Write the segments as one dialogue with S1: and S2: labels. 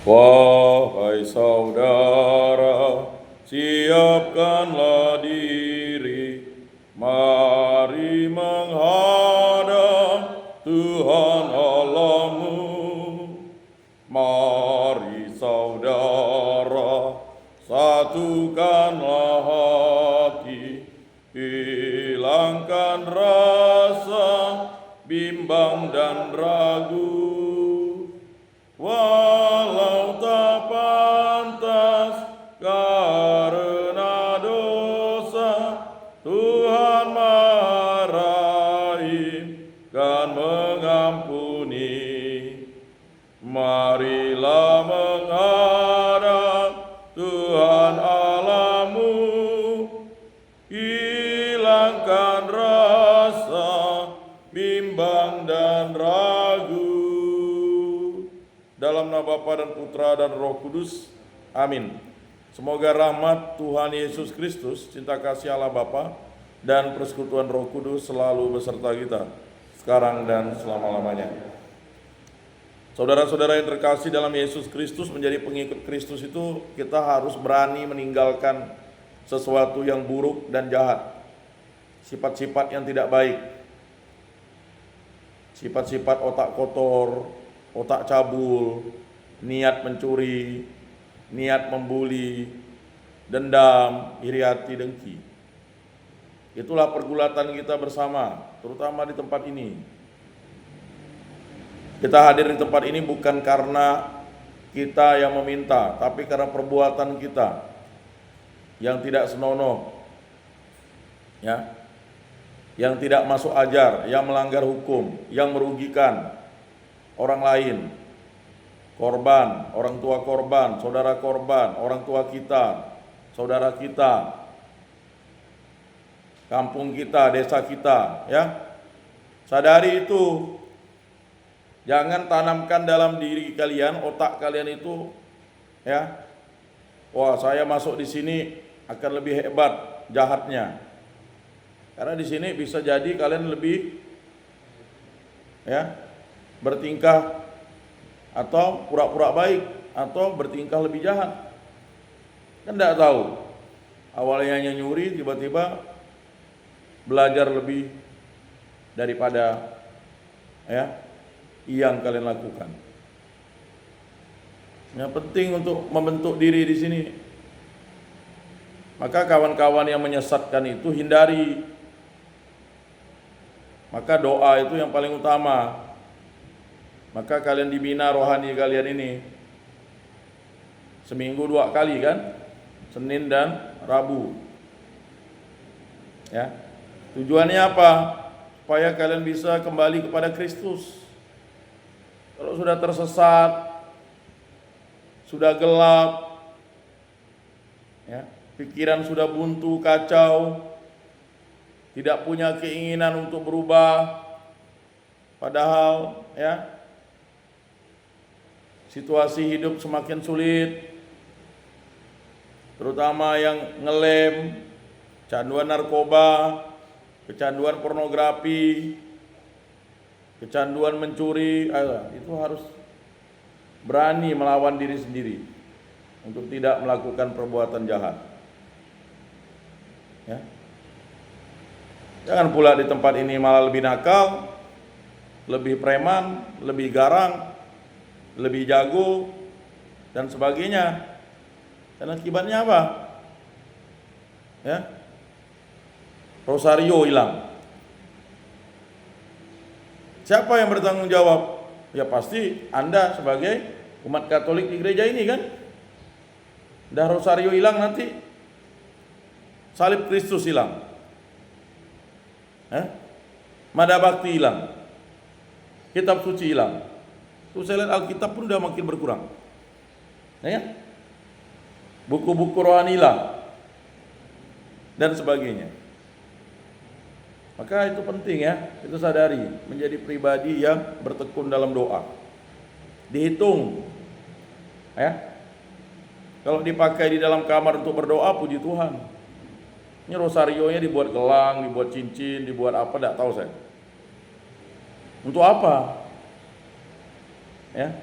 S1: Wahai saudara, siapkanlah diri, mari menghadap Tuhan Allahmu. Mari saudara, satukanlah hati, hilangkan rasa bimbang dan ragu. Walau tak pantas karena dosa, Tuhan marahi dan mengampuni. Marilah menghadap Tuhan Allahmu, hilangkan rasa bimbang dan ragu. Dalam nama Bapa dan Putra dan Roh Kudus, amin. Semoga rahmat Tuhan Yesus Kristus, cinta kasih Allah Bapa, dan persekutuan Roh Kudus selalu beserta kita, sekarang dan selama-lamanya. Saudara-saudara yang terkasih dalam Yesus Kristus, menjadi pengikut Kristus itu kita harus berani meninggalkan sesuatu yang buruk dan jahat, sifat-sifat yang tidak baik, sifat-sifat otak kotor, otak cabul, niat mencuri, niat membuli, dendam, iri hati, dengki. Itulah pergulatan kita bersama, terutama di tempat ini. Kita hadir di tempat ini bukan karena kita yang meminta, tapi karena perbuatan kita yang tidak senonoh, ya, yang tidak masuk ajar, yang melanggar hukum, yang merugikan orang lain, korban, orang tua korban, saudara korban, orang tua kita, saudara kita, kampung kita, desa kita, ya. Sadari itu. Jangan tanamkan dalam diri kalian, otak kalian itu, ya. Wah, saya masuk di sini akan lebih hebat jahatnya. Karena di sini bisa jadi kalian lebih, ya, bertingkah atau pura-pura baik atau bertingkah lebih jahat. Kan tidak tahu. Awalnya hanya nyuri, tiba-tiba belajar lebih daripada, ya, yang kalian lakukan. Yang penting untuk membentuk diri di sini. Maka kawan-kawan yang menyesatkan itu hindari. Maka doa itu yang paling utama. Maka kalian dibina rohani kalian ini seminggu 2 kali kan, Senin dan Rabu. Ya, tujuannya apa? Supaya kalian bisa kembali kepada Kristus. Kalau sudah tersesat, sudah gelap, ya, pikiran sudah buntu, kacau, tidak punya keinginan untuk berubah, padahal, ya, situasi hidup semakin sulit, terutama yang ngelem, kecanduan narkoba, kecanduan pornografi, kecanduan mencuri, itu harus berani melawan diri sendiri untuk tidak melakukan perbuatan jahat. Ya. Jangan pula di tempat ini malah lebih nakal, lebih preman, lebih garang, lebih jago, dan sebagainya. Dan akibatnya apa? Ya, rosario hilang. Siapa yang bertanggung jawab? Ya pasti Anda sebagai umat Katolik di gereja ini kan. Dah rosario hilang, nanti salib Kristus hilang, Mada Bakti hilang, kitab suci hilang. Tuh saya lihat Alkitab pun udah makin berkurang, ya. Buku-buku rohani hilang dan sebagainya. Maka itu penting, ya, itu sadari, menjadi pribadi yang bertekun dalam doa. Dihitung, ya. Kalau dipakai di dalam kamar untuk berdoa, puji Tuhan. Ini rosarionya dibuat gelang, dibuat cincin, dibuat apa, tidak tahu saya. Untuk apa? Ya.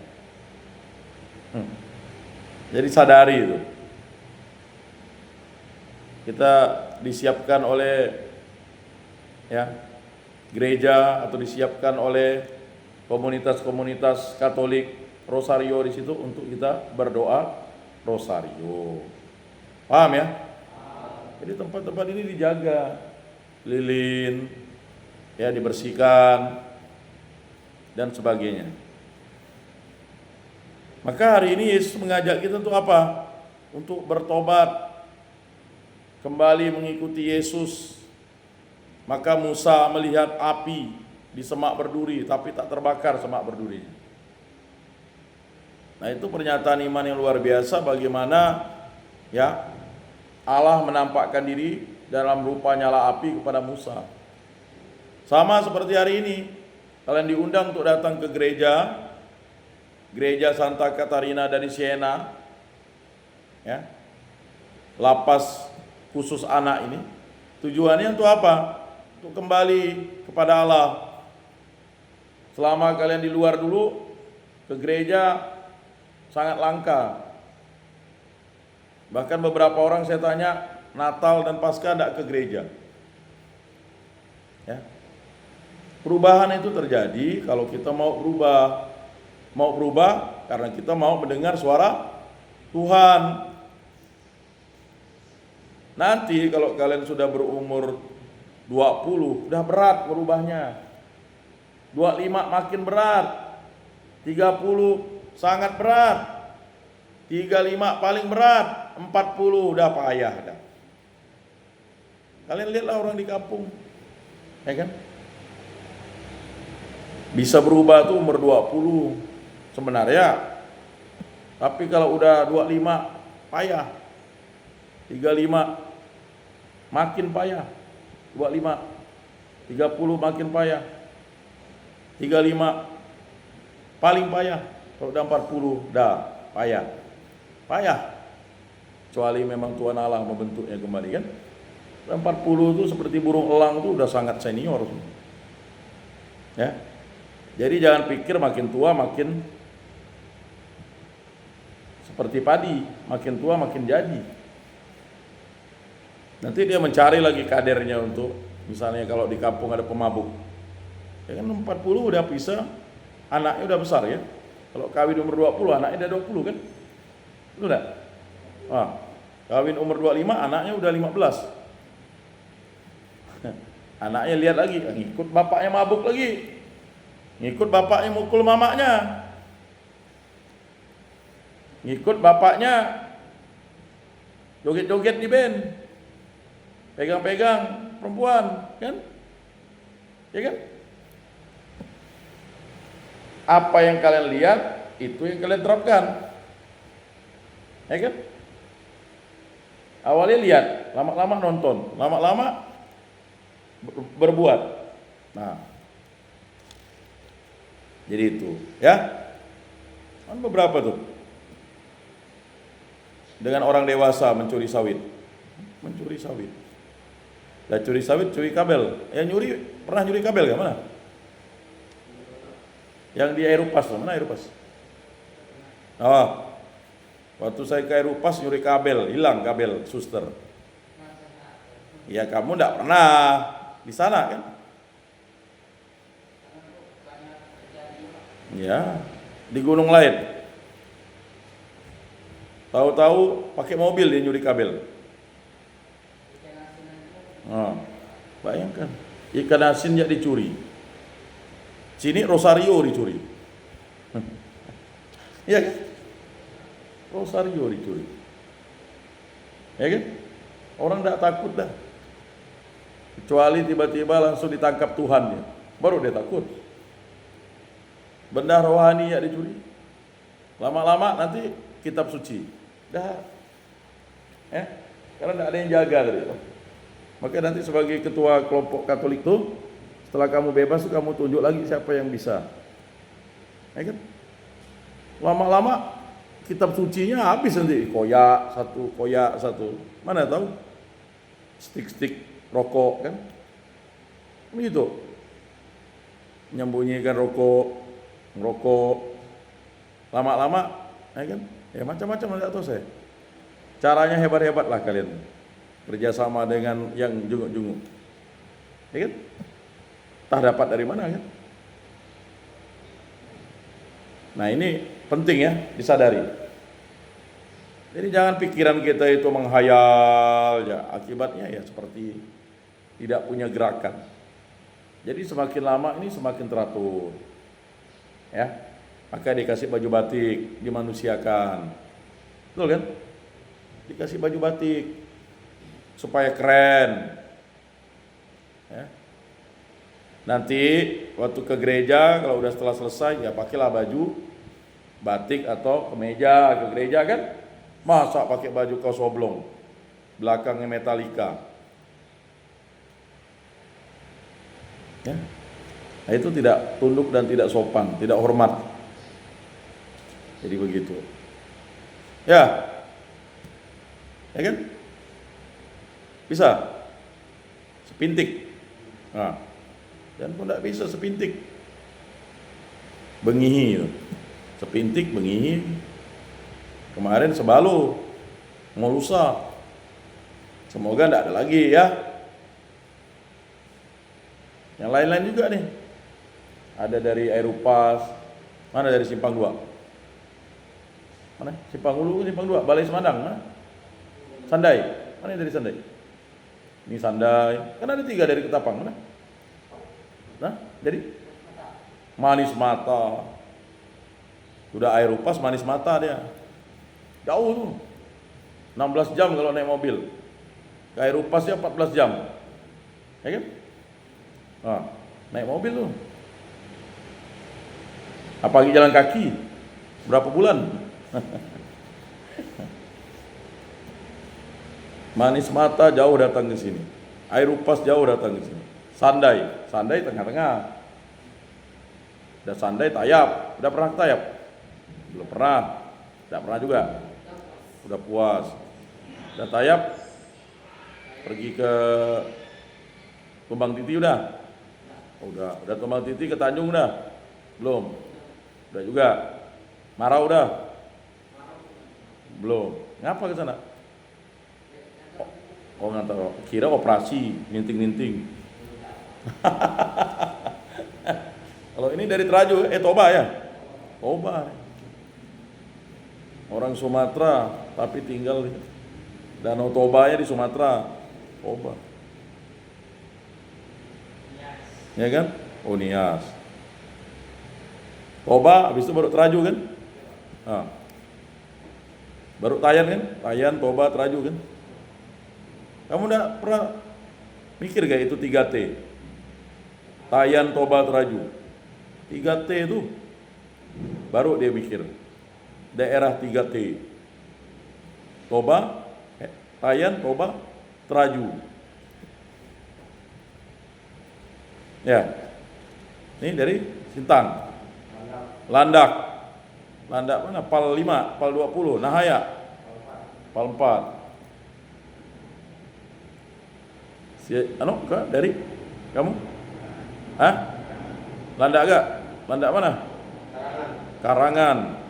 S1: Jadi sadari itu. Kita disiapkan oleh gereja atau disiapkan oleh komunitas-komunitas Katolik Rosario di situ untuk kita berdoa Rosario. Paham ya? Jadi tempat-tempat ini dijaga, lilin, dibersihkan dan sebagainya. Maka hari ini Yesus mengajak kita untuk apa? Untuk bertobat, kembali mengikuti Yesus. Maka Musa melihat api di semak berduri, tapi tak terbakar semak berdurinya. Nah, itu pernyataan iman yang luar biasa bagaimana Allah menampakkan diri dalam rupa nyala api kepada Musa. Sama seperti hari ini, kalian diundang untuk datang ke gereja Santa Katarina dari Siena, lapas khusus anak ini. Tujuannya untuk apa? Untuk kembali kepada Allah. Selama kalian di luar dulu, ke gereja sangat langka. Bahkan beberapa orang saya tanya, Natal dan Paskah tidak ke gereja. Perubahan itu terjadi kalau kita mau berubah. Mau berubah karena kita mau mendengar suara Tuhan. Nanti kalau kalian sudah berumur 20, udah berat berubahnya. 25 makin berat. 30 sangat berat. 35 paling berat. 40 udah payah dah. Kalian lihatlah orang di kampung. Ya kan? Bisa berubah tuh umur 20 sebenarnya. Tapi kalau udah 25 payah. 35 makin payah. 25, 30 makin payah. 35 paling payah. Kalau udah 40 dah payah. Payah. Kecuali memang Tuhan Allah membentuknya kembali kan. 40 itu seperti burung elang itu udah sangat senior. Ya. Jadi jangan pikir makin tua makin seperti padi, makin tua makin jadi. Nanti dia mencari lagi kadernya untuk, misalnya kalau di kampung ada pemabuk. Ya kan 40 udah bisa, anaknya udah besar ya. Kalau kawin umur 20, anaknya udah 20 kan? Betul enggak? Kawin umur 25, anaknya udah 15. Anaknya lihat lagi, ngikut bapaknya mabuk lagi. Ngikut bapaknya mukul mamanya. Ngikut bapaknya joget-joget di band. Pegang-pegang perempuan, kan? Ya kan? Apa yang kalian lihat, itu yang kalian terapkan. Ya kan? Awalnya lihat, lama-lama nonton, lama-lama berbuat. Nah, jadi itu, ya. Kan beberapa tuh. Dengan orang dewasa mencuri sawit. Mencuri sawit. Lah curi sawit, curi kabel. Yang nyuri, pernah nyuri kabel gak? Mana? Yang di Aeropas, mana Aeropas? Waktu saya ke Aeropas nyuri kabel, hilang kabel suster. Ya kamu enggak pernah di sana kan? Ya, di gunung lain. Tahu-tahu pakai mobil dia nyuri kabel. Bayangkan, ikan asin ya dicuri. Sini Rosario dicuri. Iya kan? Rosario dicuri. Ya kan? Orang tidak takut dah. Kecuali tiba-tiba langsung ditangkap Tuhan ya. Baru dia takut. Benda rohani ya dicuri. Lama-lama nanti kitab suci. Dah. Karena tidak ada yang jaga tadi. Maka nanti sebagai ketua kelompok Katolik tuh, setelah kamu bebas tuh kamu tunjuk lagi siapa yang bisa. Ya kan? Lama-lama kitab sucinya habis nanti. Koyak satu. Mana tahu? Stik-stik rokok kan? Begitu. Menyembunyikan rokok, ngerokok. Lama-lama ya kan? Ya macam-macam nggak tahu saya. Caranya hebat-hebat lah kalian kerjasama dengan yang junguk-junguk, ya kan? Entah dapat dari mana kan? Nah ini penting ya disadari. Jadi jangan pikiran kita itu menghayal ya, akibatnya ya seperti tidak punya gerakan. Jadi semakin lama ini semakin teratur, ya. Maka dikasih baju batik, dimanusiakan, betul kan? Dikasih baju batik supaya keren, ya. Nanti waktu ke gereja kalau udah setelah selesai ya pakailah baju batik atau kemeja ke gereja kan? Masa pakai baju kaos oblong, belakangnya Metallica, ya. Nah, itu tidak tunduk dan tidak sopan, tidak hormat. Jadi begitu, ya kan? Bisa sepintik, nah, dan pun tidak bisa sepintik, bengihi, sepintik bengihi. Kemarin sebalu mau lusa, semoga tidak ada lagi ya. Yang lain-lain juga nih, ada dari Aeropas, mana dari Simpang 2, mana Simpang Ulu, Simpang 2, Balai Semandang, mana? Sandai, mana dari Sandai? Ini Sandai, kan ada 3 dari Ketapang, mana? Nah, dari Manis Mata, sudah Aeropas Manis Mata dia. Jauh tuh, 16 jam kalau naik mobil. Ke Aeropas ya 14 jam, ya kan? Nah, naik mobil tuh. Apalagi jalan kaki, berapa bulan? Manis Mata jauh datang ke sini, Aeropas jauh datang ke sini. Sandai tengah-tengah. Udah Sandai Tayap, udah pernah Tayap? Belum pernah, tidak pernah juga. Udah puas. Udah Tayap, pergi ke Tumbang Titi udah? Udah Tumbang Titi ke Tanjung udah? Belum? Udah juga. Marau udah? Belum. Ngapa ke sana? Oh nggak tahu. Kira operasi ninting-ninting. Kalau ini dari Traju, Toba ya? Toba. Orang Sumatera tapi tinggal di Danau Tobanya di Sumatera. Toba. Ya kan? Oh Nias. Toba, habis itu baru Traju kan? Nah. Baru Tayan kan? Tayan, Toba, Traju kan? Kamu udah pernah mikir gak itu 3T? Tayan, Toba, Traju. 3T itu baru dia mikir. Daerah 3T. Toba, Tayan, Toba, Traju. Ya. Ini dari Sintang. Landak mana? Pal 5, Pal 20, Nahaya. Pal 4. Dari kamu? Hah? Landak agak? Landak mana? Karangan.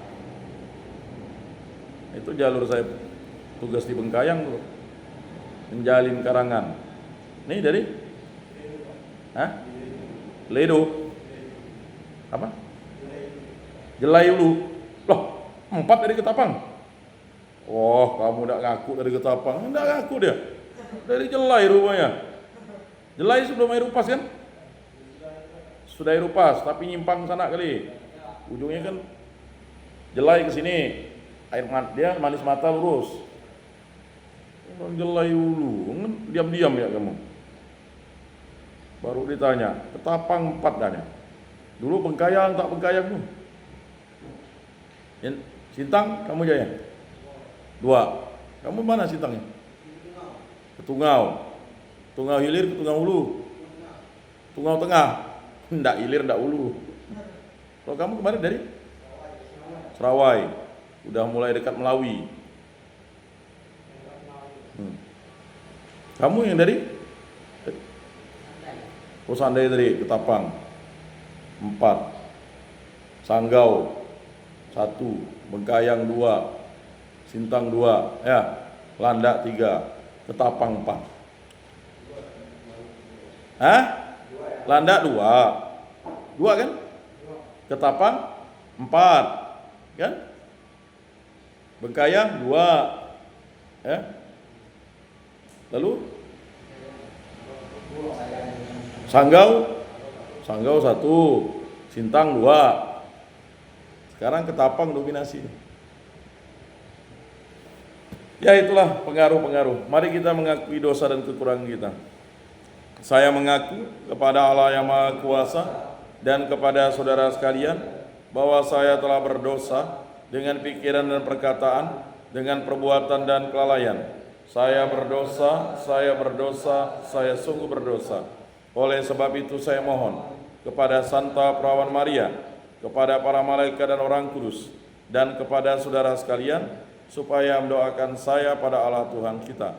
S1: Itu jalur saya tugas di Bengkayang tuh. Menjalin Karangan. Ini dari? Hah? Ledo. Apa? Jelai Ulu. Loh, 4 dari Ketapang. Oh, kamu enggak ngaku dari Ketapang. Enggak ngaku dia. Dari Jelai rupanya. Jelai sebelum Aeropas kan? Sudah Aeropas, tapi nyimpang sana kali. Ujungnya kan Jelai ke sini. Air dia Manis Mata lurus. Orang Jelai Ulu. Diam-diam ya kamu. Baru ditanya, Ketapang 4 dah. Dulu Bengkayang tak Bengkayang tuh. Sintang kamu Jaya? 2. Kamu mana Sintangnya? Ketungau. Tungau Hilir, Ketungau Hulu. Tungau Tengah. Ndak Hilir, ndak Hulu. Kalau kamu kemarin dari Serawai. Udah mulai dekat Melawi. Kamu yang dari? Oh Sandai dari Ketapang. 4. Sanggau 1, Bengkayang 2, Sintang 2, ya, Landak 3, Ketapang 4. Hah? Landak 2 kan? Ketapang 4 kan? Bengkayang 2, ya. Lalu Sanggau 1, Sintang 2. Sekarang Ketapang dominasi. Ya itulah pengaruh-pengaruh. Mari kita mengakui dosa dan kekurangan kita. Saya mengaku kepada Allah yang Maha Kuasa dan kepada saudara sekalian bahwa saya telah berdosa dengan pikiran dan perkataan, dengan perbuatan dan kelalaian. Saya berdosa, saya sungguh berdosa. Oleh sebab itu saya mohon kepada Santa Perawan Maria, kepada para malaikat dan orang kudus, dan kepada saudara sekalian, supaya mendoakan saya pada Allah Tuhan kita.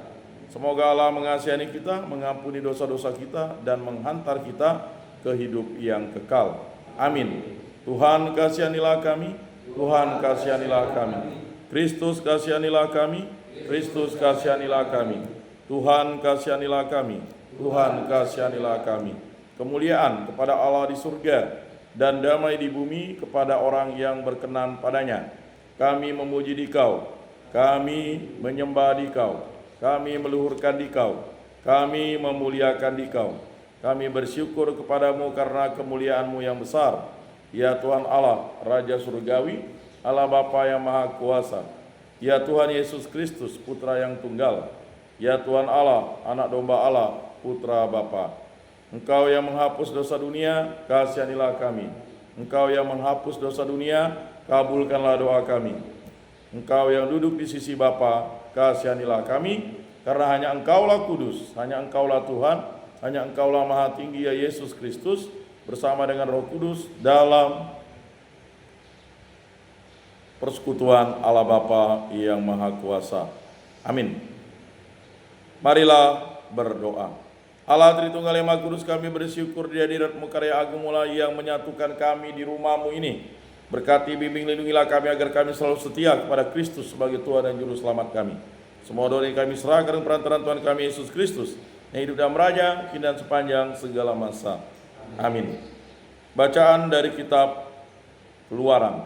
S1: Semoga Allah mengasihani kita, mengampuni dosa-dosa kita, dan menghantar kita ke hidup yang kekal. Amin. Tuhan kasihanilah kami, Tuhan kasihanilah kami. Kristus kasihanilah kami, Kristus kasihanilah kami. Tuhan kasihanilah kami, Tuhan kasihanilah kami. Kemuliaan kepada Allah di surga dan damai di bumi kepada orang yang berkenan padanya. Kami memuji Dikau, kami menyembah Dikau, kami meluhurkan Dikau, kami memuliakan Dikau. Kami bersyukur kepadamu karena kemuliaan-Mu yang besar, ya Tuhan Allah, Raja Surgawi, Allah Bapa yang Maha Kuasa, ya Tuhan Yesus Kristus, Putra yang Tunggal, ya Tuhan Allah, Anak Domba Allah, Putra Bapa. Engkau yang menghapus dosa dunia, kasihanilah kami. Engkau yang menghapus dosa dunia, kabulkanlah doa kami. Engkau yang duduk di sisi Bapa, kasihanilah kami, karena hanya Engkaulah kudus, hanya Engkaulah Tuhan, hanya Engkaulah Maha Tinggi, ya Yesus Kristus, bersama dengan Roh Kudus dalam persekutuan Allah Bapa yang Maha Kuasa. Amin. Marilah berdoa. Allah Tritunggal yang Maha Kudus, kami bersyukur di hadirat-Mu karya agung mulai yang menyatukan kami di rumah-Mu ini. Berkati, bimbing, lindungilah kami agar kami selalu setia kepada Kristus sebagai Tuhan dan Juru Selamat kami. Semua doa yang kami serahkan perantaraan Tuhan kami Yesus Kristus, yang hidup dan meraja kini dan sepanjang segala masa. Amin. Bacaan dari kitab Keluaran.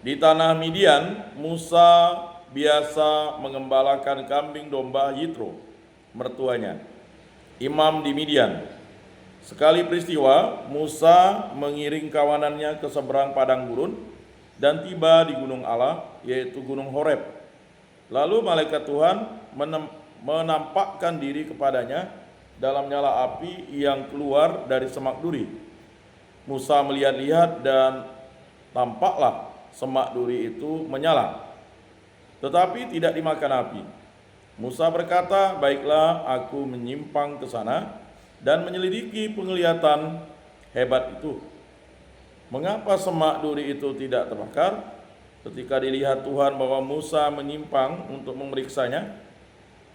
S1: Di tanah Midian, Musa biasa mengembalakan kambing domba Yitro, mertuanya, imam di Midian. Sekali peristiwa, Musa mengiring kawanannya ke seberang padang gurun dan tiba di gunung Allah, yaitu Gunung Horeb. Lalu malaikat Tuhan menampakkan diri kepadanya dalam nyala api yang keluar dari semak duri. Musa melihat-lihat dan tampaklah semak duri itu menyala, tetapi tidak dimakan api. Musa berkata, "Baiklah, aku menyimpang ke sana dan menyelidiki penglihatan hebat itu. Mengapa semak duri itu tidak terbakar?" Ketika dilihat Tuhan bahwa Musa menyimpang untuk memeriksanya,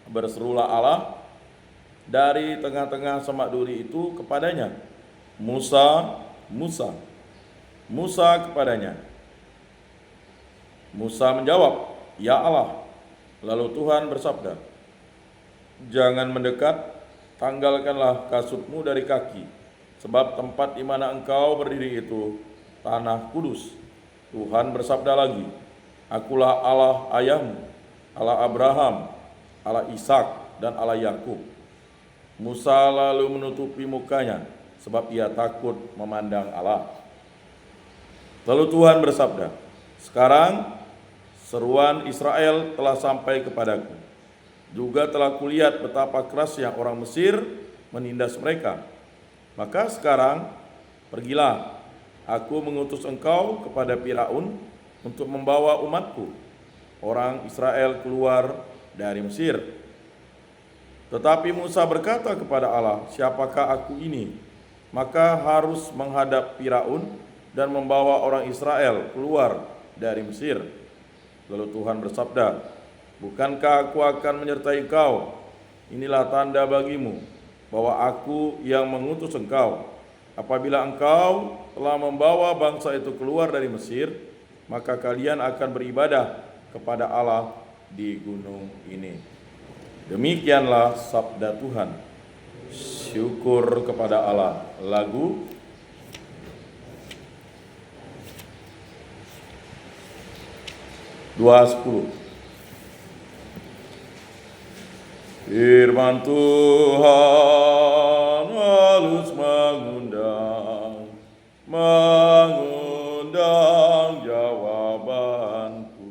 S1: berserulah Allah dari tengah-tengah semak duri itu kepadanya, "Musa, Musa." Musa kepadanya. Musa menjawab, "Ya Allah." Lalu Tuhan bersabda, "Jangan mendekat, tanggalkanlah kasutmu dari kaki, sebab tempat di mana engkau berdiri itu tanah kudus." Tuhan bersabda lagi, "Akulah Allah ayahmu, Allah Abraham, Allah Ishak, dan Allah Yakub." Musa lalu menutupi mukanya, sebab ia takut memandang Allah. Lalu Tuhan bersabda, "Sekarang seruan Israel telah sampai kepadaku. Juga telah kulihat betapa kerasnya orang Mesir menindas mereka. Maka sekarang pergilah, aku mengutus engkau kepada Firaun untuk membawa umatku, orang Israel, keluar dari Mesir." Tetapi Musa berkata kepada Allah, "Siapakah aku ini? Maka harus menghadap Firaun dan membawa orang Israel keluar dari Mesir." Lalu Tuhan bersabda, "Bukankah aku akan menyertai engkau? Inilah tanda bagimu bahwa aku yang mengutus engkau. apabila engkau telah membawa bangsa itu keluar dari Mesir, maka kalian akan beribadah kepada Allah di gunung ini. Demikianlah sabda Tuhan. Syukur kepada Allah. Lagu (210). Firman Tuhan halus mengundang jawabanku.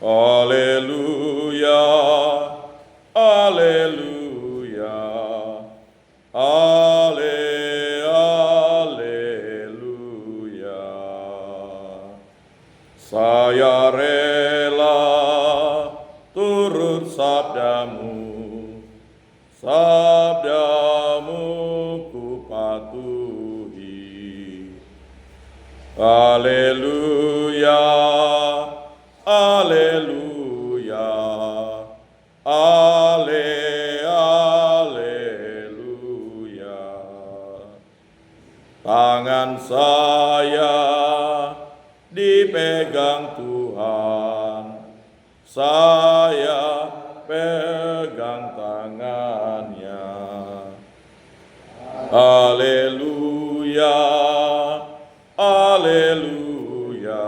S1: Haleluya, haleluya, haleluya. Saya rela turut sabdamu ku patuhi. Haleluya, haleluya, haleluya. Tangan saya dipegang Tuhan, saya pegang tangannya. Haleluya, haleluya,